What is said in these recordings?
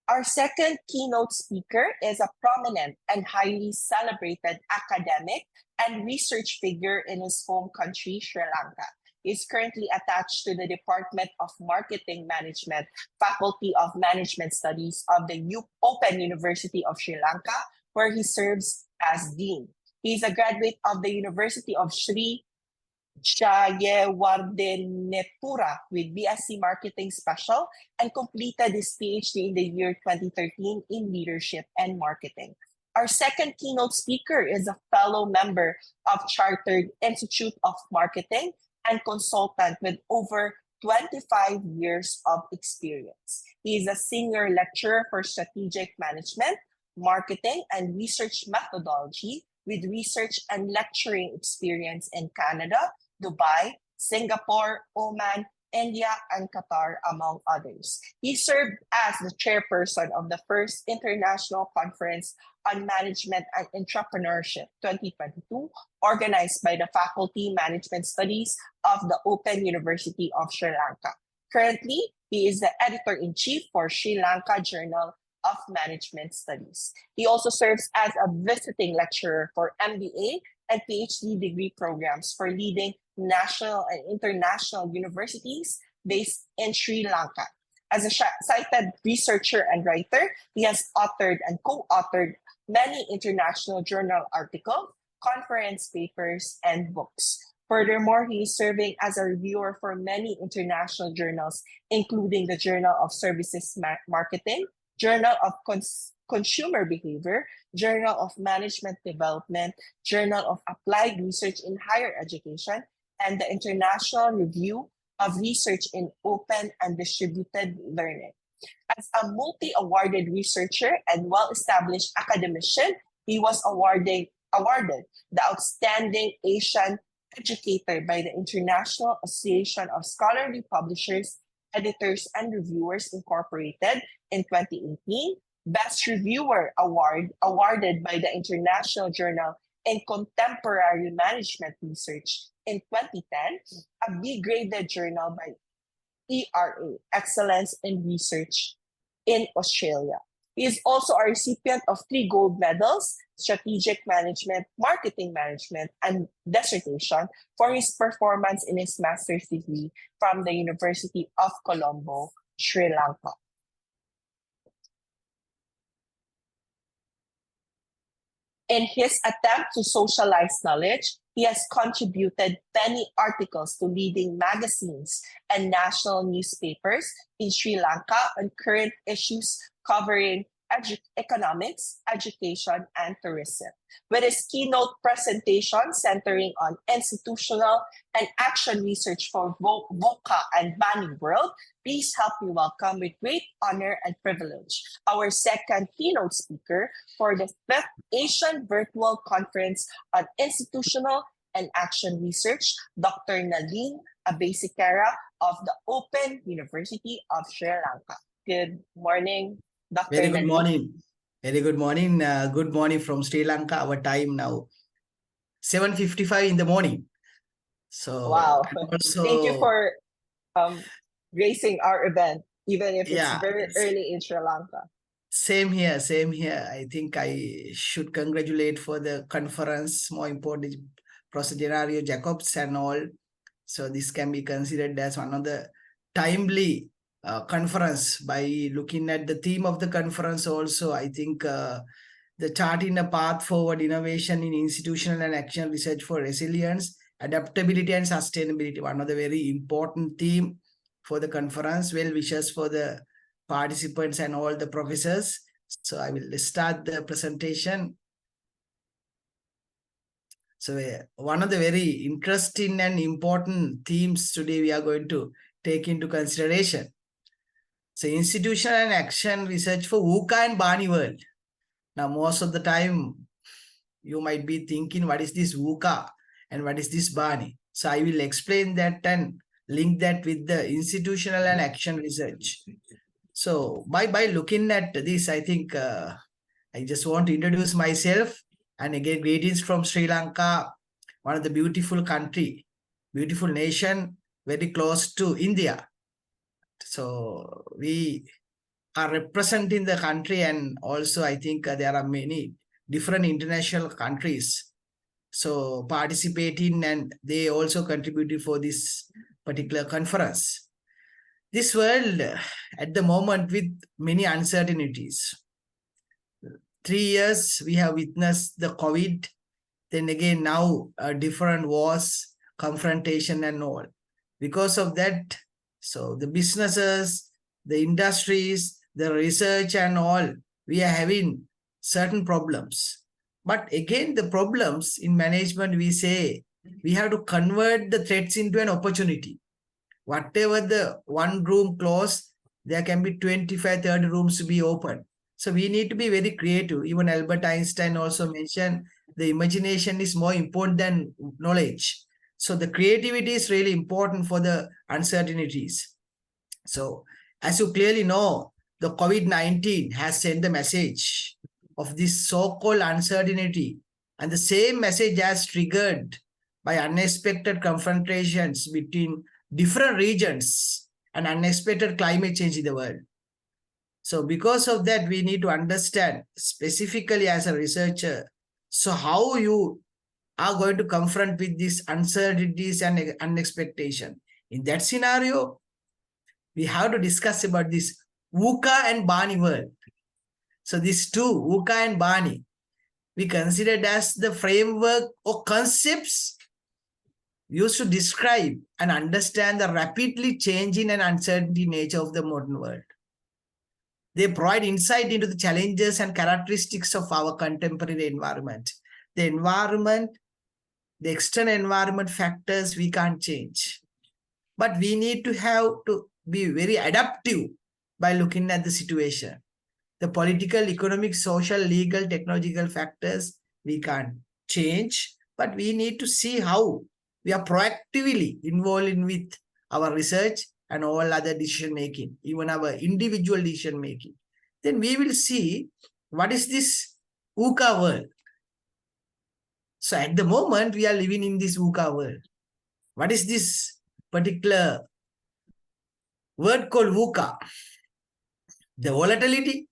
Our second keynote speaker is a prominent and highly celebrated academic and research figure in his home country, Sri Lanka. He is currently attached to the Department of Marketing Management, Faculty of Management Studies of the Open University of Sri Lanka, where he serves as Dean. He is a graduate of the University of Sri Jayewardenepura with BSc Marketing Special and completed his PhD in the year 2013 in Leadership and Marketing. Our second keynote speaker is a fellow member of Chartered Institute of Marketing and consultant with over 25 years of experience. He is a senior lecturer for strategic management, marketing, and research methodology with research and lecturing experience in Canada, Dubai, Singapore, Oman, India, and Qatar, among others. He served as the chairperson of the first International Conference on Management and Entrepreneurship 2022, organized by the Faculty Management Studies of the Open University of Sri Lanka. Currently, he is the editor-in-chief for Sri Lanka Journal of Management Studies. He also serves as a visiting lecturer for MBA and PhD degree programs for leading national and international universities based in Sri Lanka. As a cited researcher and writer, he has authored and co-authored many international journal articles, conference papers, and books. Furthermore, he is serving as a reviewer for many international journals, including the Journal of Services Marketing, Journal of Consumer Behavior, Journal of Management Development, Journal of Applied Research in Higher Education, and the International Review of Research in Open and Distributed Learning. As a multi-awarded researcher and well-established academician, he was awarded the Outstanding Asian Educator by the International Association of Scholarly Publishers, Editors, and Reviewers Incorporated in 2018, Best Reviewer Award awarded by the International Journal in Contemporary Management Research in 2010, a B-graded journal by ERA, Excellence in Research in Australia. He is also a recipient of 3 gold medals, Strategic Management, Marketing Management, and Dissertation for his performance in his master's degree from the University of Colombo, Sri Lanka. In his attempt to socialize knowledge, he has contributed many articles to leading magazines and national newspapers in Sri Lanka on current issues covering economics, education, and tourism. With his keynote presentation centering on institutional and action research for VUCA and BANI world, please help me welcome with great honor and privilege our second keynote speaker for the 5th Asian Virtual Conference on Institutional and Action Research, Dr. Nalin Abeysekera of the Open University of Sri Lanka. Good morning, Dr. Very good Nalin. morning. Very good morning. Good morning from Sri Lanka. Our time now 7:55 in the morning. So wow. Also, thank you for gracing our event, even if yeah, it's very early in Sri Lanka. Same here, same here. I think I should congratulate for the conference, more important, Professor Genario Jacobs and all. So this can be considered as one of the timely conference. By looking at the theme of the conference also, I think the charting a path forward innovation in institutional and action research for resilience, adaptability, and sustainability. One of the very important theme for the conference. Well wishes for the participants and all the professors. So I will start the presentation. So one of the very interesting and important themes today we are going to take into consideration. So institutional and action research for VUCA and BANI world. Now most of the time you might be thinking, what is this VUCA and what is this BANI? So I will explain that and link that with the institutional and action research. So by looking at this, I think I just want to introduce myself and again greetings from Sri Lanka, one of the beautiful country, beautiful nation, very close to India. So we are representing the country, and also I think there are many different international countries so participating, and they also contributed for this particular conference. This world at the moment with many uncertainties. 3 years we have witnessed the COVID, then again now different wars, confrontation and all. Because of that, so the businesses, the industries, the research and all, we are having certain problems. But again, the problems in management, we say we have to convert the threats into an opportunity. Whatever the one room closed, there can be 25, 30 rooms to be open. So we need to be very creative. Even Albert Einstein also mentioned the imagination is more important than knowledge. So the creativity is really important for the uncertainties. So as you clearly know, the COVID-19 has sent the message of this so-called uncertainty, and the same message has triggered by unexpected confrontations between different regions and unexpected climate change in the world. So because of that, we need to understand specifically as a researcher, so how you are going to confront with these uncertainties and unexpectation. In that scenario, we have to discuss about this VUCA and BANI world. So these two, VUCA and BANI, we considered as the framework or concepts used to describe and understand the rapidly changing and uncertain nature of the modern world. They provide insight into the challenges and characteristics of our contemporary environment. The environment, the external environment factors we can't change. But we need to have to be very adaptive by looking at the situation. The political, economic, social, legal, technological factors we can't change, but we need to see how we are proactively involved in with our research and all other decision making, even our individual decision making. Then we will see what is this VUCA world. So at the moment, we are living in this VUCA world. What is this particular word called VUCA? The volatility,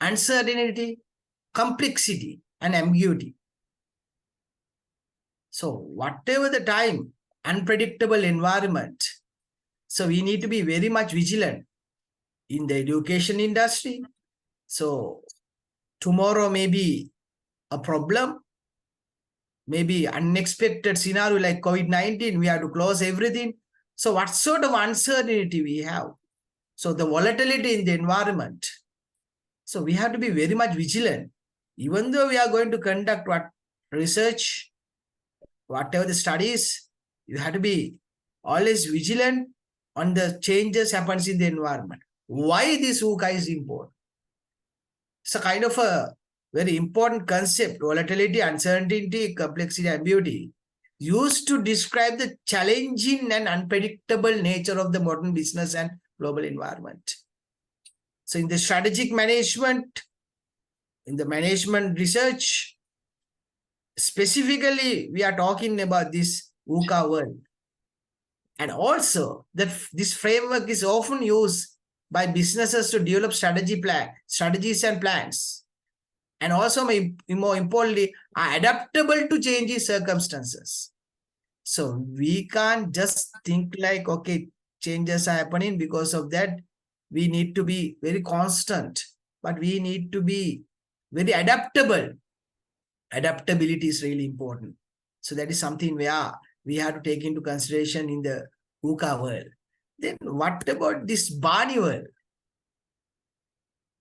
uncertainty, complexity, and ambiguity. So whatever the time, unpredictable environment, so we need to be very much vigilant in the education industry. So tomorrow may be a problem, maybe unexpected scenario like COVID-19, we have to close everything. So what sort of uncertainty we have? So the volatility in the environment. So we have to be very much vigilant. Even though we are going to conduct what research, whatever the studies, you have to be always vigilant on the changes happens in the environment. Why this VUCA is important? It's a kind of a very important concept, volatility, uncertainty, complexity, ambiguity, used to describe the challenging and unpredictable nature of the modern business and global environment. So in the strategic management, in the management research, specifically, we are talking about this VUCA world. And also that this framework is often used by businesses to develop strategies and plans. And also more importantly, are adaptable to changing circumstances. So we can't just think like, okay, changes are happening. Because of that, we need to be very constant, but we need to be very adaptable. Adaptability is really important. So that is something where we have to take into consideration in the VUCA world. Then what about this BANI world?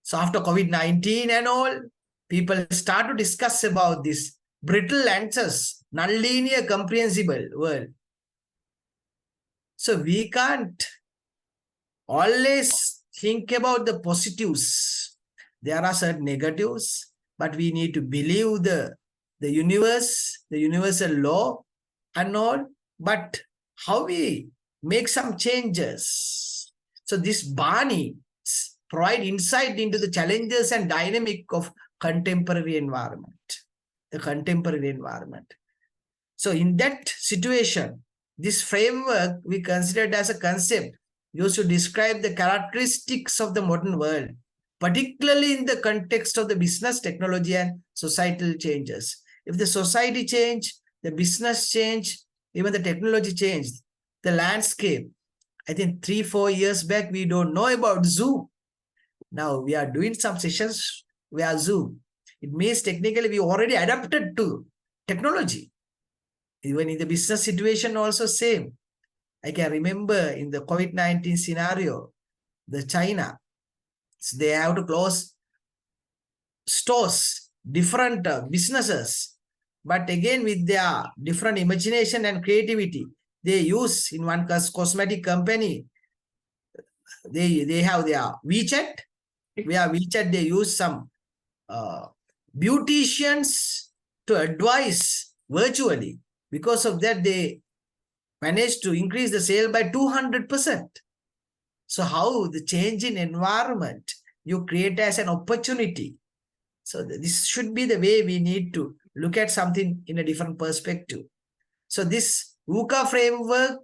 So after COVID-19 and all, people start to discuss about this brittle answers, nonlinear comprehensible world. So we can't always think about the positives. There are certain negatives, but we need to believe the universe, the universal law and all, but how we make some changes. So this BANI provide insight into the challenges and dynamic of contemporary environment, the contemporary environment. So in that situation, this framework we considered as a concept used to describe the characteristics of the modern world, particularly in the context of the business, technology, and societal changes. If the society change, the business change, even the technology changed, the landscape. I think 3-4 years back, we don't know about Zoom. Now we are doing some sessions via Zoom. It means technically we already adapted to technology. Even in the business situation also same. I can remember in the COVID-19 scenario, the China, so they have to close stores, different businesses. But again, with their different imagination and creativity, they use in one cosmetic company, they have their WeChat. Via WeChat, they use some beauticians to advise virtually. Because of that, they managed to increase the sale by 200%. So how the change in environment you create as an opportunity. So this should be the way we need to look at something in a different perspective. So this VUCA framework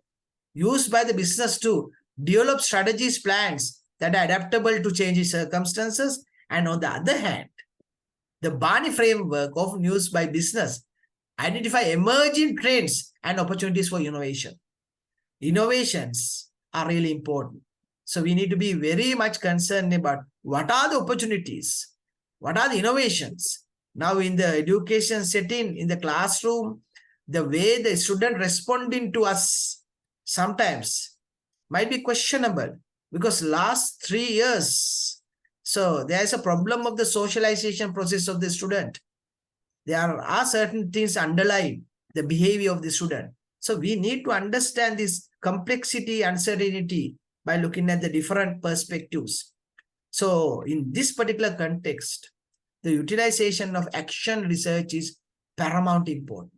used by the business to develop strategies, plans that are adaptable to changing circumstances. And on the other hand, the BANI framework often used by business identify emerging trends and opportunities for innovation. Innovations are really important. So we need to be very much concerned about what are the opportunities, what are the innovations. Now in the education setting, in the classroom, the way the student responding to us sometimes might be questionable because last 3 years, so there is a problem of the socialization process of the student. There are certain things underlying the behavior of the student. So we need to understand this complexity, uncertainty by looking at the different perspectives. So in this particular context, the utilization of action research is paramount important.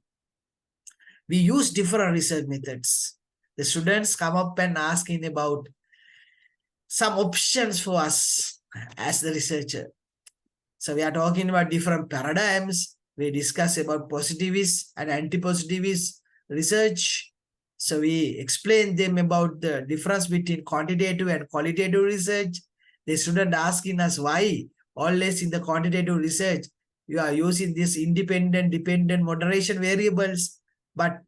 We use different research methods. The students come up and asking about some options for us as the researcher. So we are talking about different paradigms. We discuss about positivist and anti-positivist research. So we explain them about the difference between quantitative and qualitative research. The student asking us why always in the quantitative research you are using this independent, dependent moderation variables, but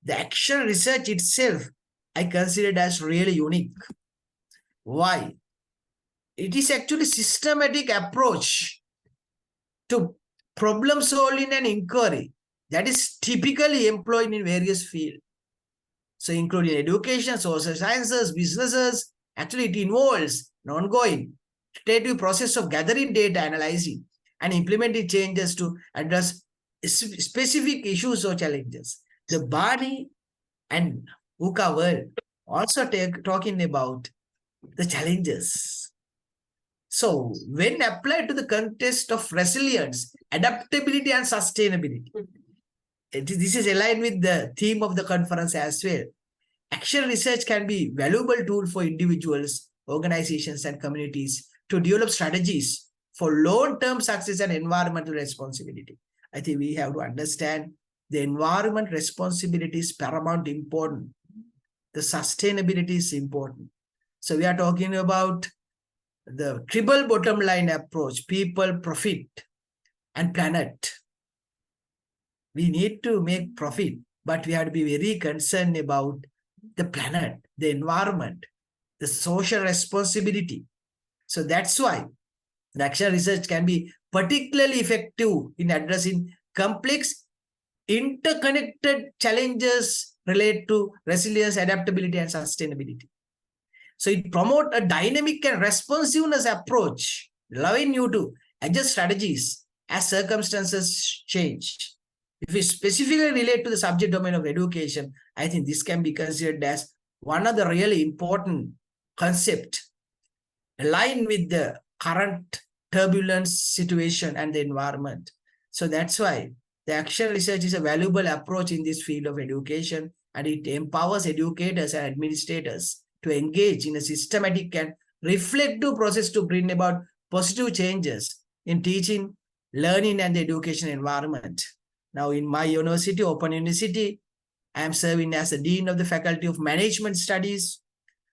the action research itself I consider it as really unique. Why? It is actually systematic approach to problem solving and inquiry that is typically employed in various fields. So including education, social sciences, businesses, actually it involves an ongoing iterative process of gathering data, analyzing, and implementing changes to address specific issues or challenges. The BANI and VUCA world also talking about the challenges. So when applied to the context of resilience, adaptability, and sustainability, this is aligned with the theme of the conference as well. Action research can be a valuable tool for individuals, organizations, and communities to develop strategies for long-term success and environmental responsibility. I think we have to understand the environment responsibility is paramount important. The sustainability is important. So we are talking about the triple bottom line approach, people, profit, and planet. We need to make profit, but we have to be very concerned about the planet, the environment, the social responsibility. So that's why the action research can be particularly effective in addressing complex, interconnected challenges related to resilience, adaptability, and sustainability. So it promotes a dynamic and responsiveness approach, allowing you to adjust strategies as circumstances change. If we specifically relate to the subject domain of education, I think this can be considered as one of the really important concepts aligned with the current turbulence situation and the environment. So that's why the action research is a valuable approach in this field of education, and it empowers educators and administrators to engage in a systematic and reflective process to bring about positive changes in teaching, learning, and the education environment. Now, in my university, Open University, I am serving as the Dean of the Faculty of Management Studies.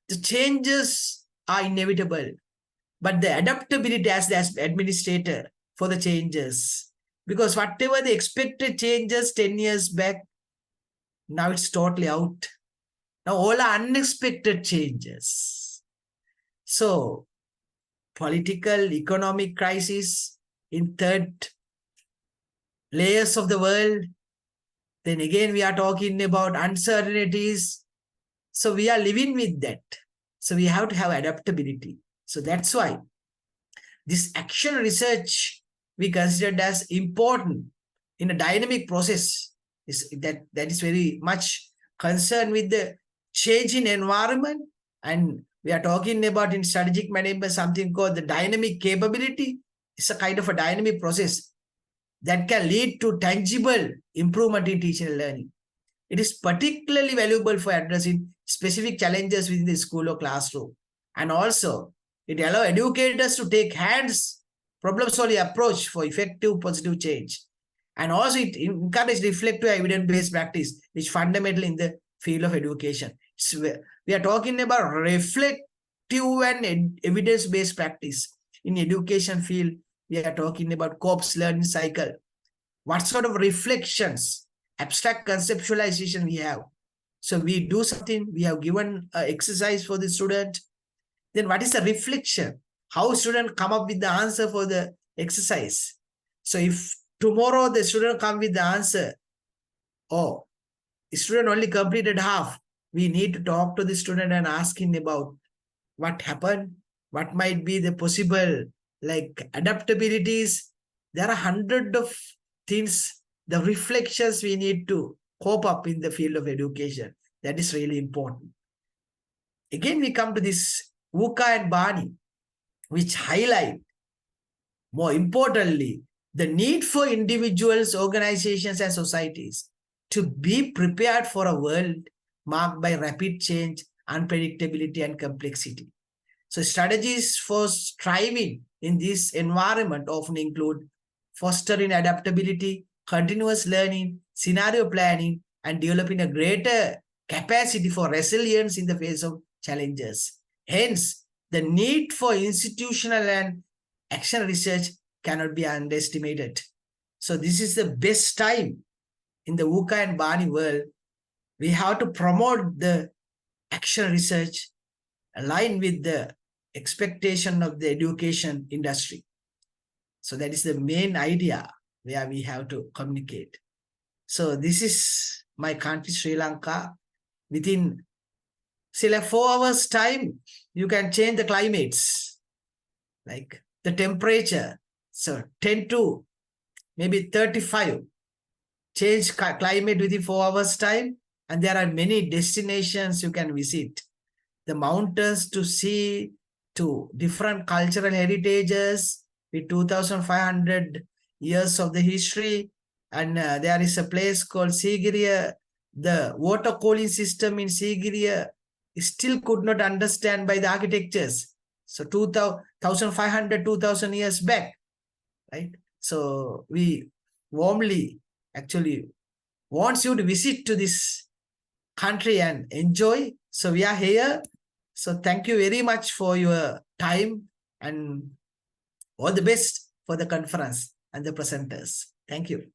The changes are inevitable, but the adaptability as the administrator for the changes, because whatever the expected changes 10 years back, now it's totally out. Now all are unexpected changes. So political, economic crisis in third layers of the world. Then again, we are talking about uncertainties. So we are living with that. So we have to have adaptability. So that's why this action research we considered as important in a dynamic process that is very much concerned with the changing environment. And we are talking about in strategic management something called the dynamic capability. It's a kind of a dynamic process that can lead to tangible improvement in teaching and learning. It is particularly valuable for addressing specific challenges within the school or classroom. And also, it allows educators to take hands problem-solving approach for effective positive change. And also, it encourages reflective evidence-based practice, which is fundamental in the field of education. We are talking about reflective and evidence-based practice. In education field, we are talking about COPS learning cycle. What sort of reflections, abstract conceptualization we have? So we do something, we have given an exercise for the student. Then what is the reflection? How student come up with the answer for the exercise? So if tomorrow the student come with the answer, oh, the student only completed half, we need to talk to the student and ask him about what happened, what might be the possible like adaptabilities. There are hundreds of things, the reflections we need to cope up in the field of education. That is really important. Again, we come to this VUCA and BANI, which highlight, more importantly, the need for individuals, organizations, and societies to be prepared for a world marked by rapid change, unpredictability, and complexity. So strategies for striving in this environment often include fostering adaptability, continuous learning, scenario planning, and developing a greater capacity for resilience in the face of challenges. Hence, the need for institutional and action research cannot be underestimated. So this is the best time in the VUCA and BANI world. We have to promote the action research aligned with the expectation of the education industry. So that is the main idea where we have to communicate. So this is my country, Sri Lanka. Within, say, like 4 hours time, you can change the climates, like the temperature. So 10 to maybe 35, change climate within 4 hours time. And there are many destinations you can visit. The mountains to see, to different cultural heritages with 2,500 years of the history. And there is a place called Sigiriya. The water cooling system in Sigiriya still could not understand by the architectures. So 2,500, 2,000 years back, right? So we warmly actually wants you to visit to this country and enjoy. So we are here. So thank you very much for your time and all the best for the conference and the presenters. Thank you.